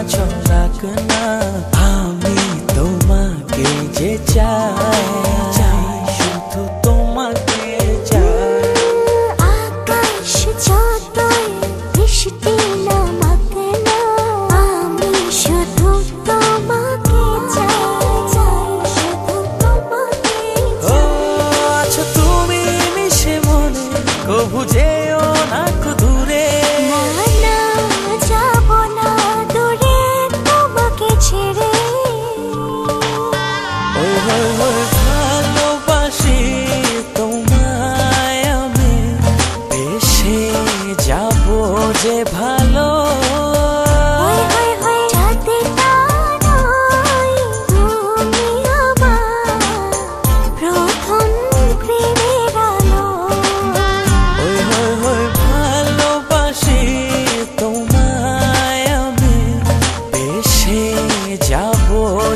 ছড়াক না আমি তোমাকে যে চাই শুধু তোমাকে চাই আকাশ যতই বৃষ্টি নামাক না আমি শুধু তোমাকে চাই শুধু তোমাকে আচ্ছা তুমি মিশে মনে কবু যেও না দূরে যাব না দূরে তোমাকে ছেড়ে ভালোবাসি তোমায় আমি বেশে যাব যে ভালো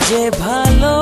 যে ভালো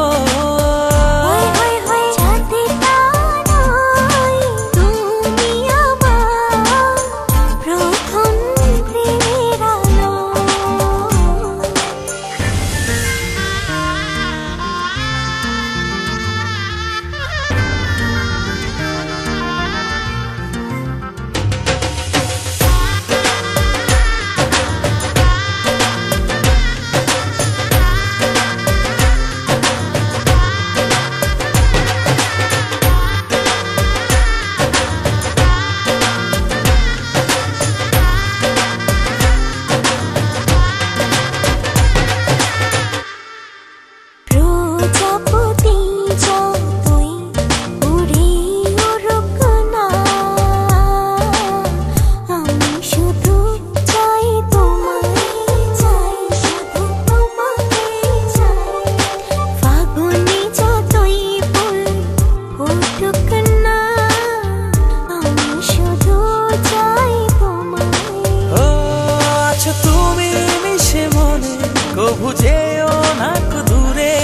কবু যেও না দূরে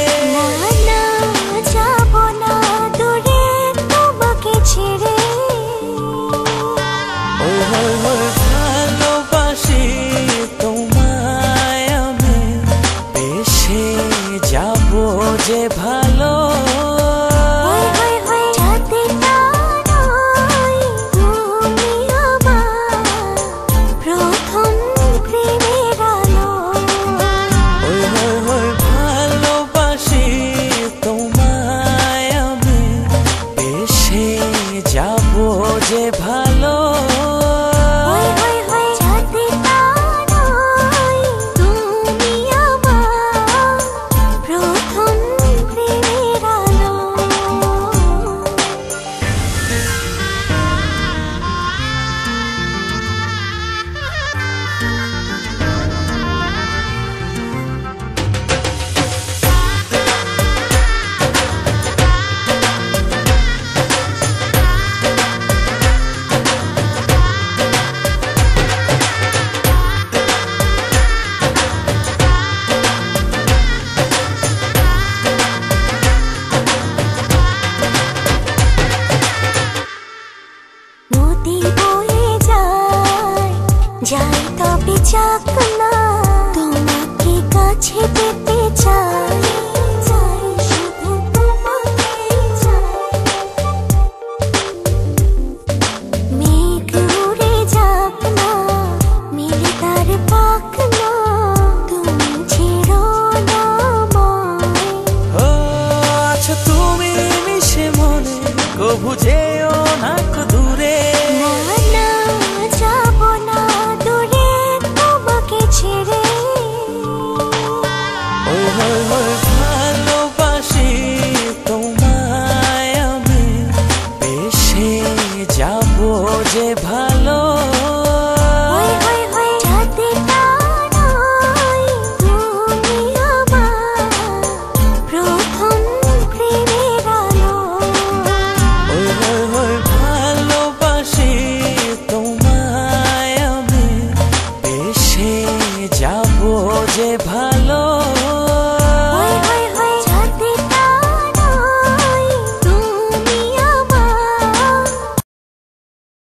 যাব না দূরে তোমাকে ছেড়ে ভালোবাসি তোমায় আমি বেশে যাব যে ভালো যে ভালো যাই তবে যাক না তোমাকে কাছে পেতে চাই শুধু তোমাকে চাই মেঘ উড়ে যাক না মিলে তার পাক না তুমি ছেড়ো না আচ্ছা তুমি মিশে মনে কবু যেও না দূরে ভালোবাসি তোমায় আমি বেশে যাব যে ভালো ভালোবাসি তোমায় আমি বেশে যাব যে ভালো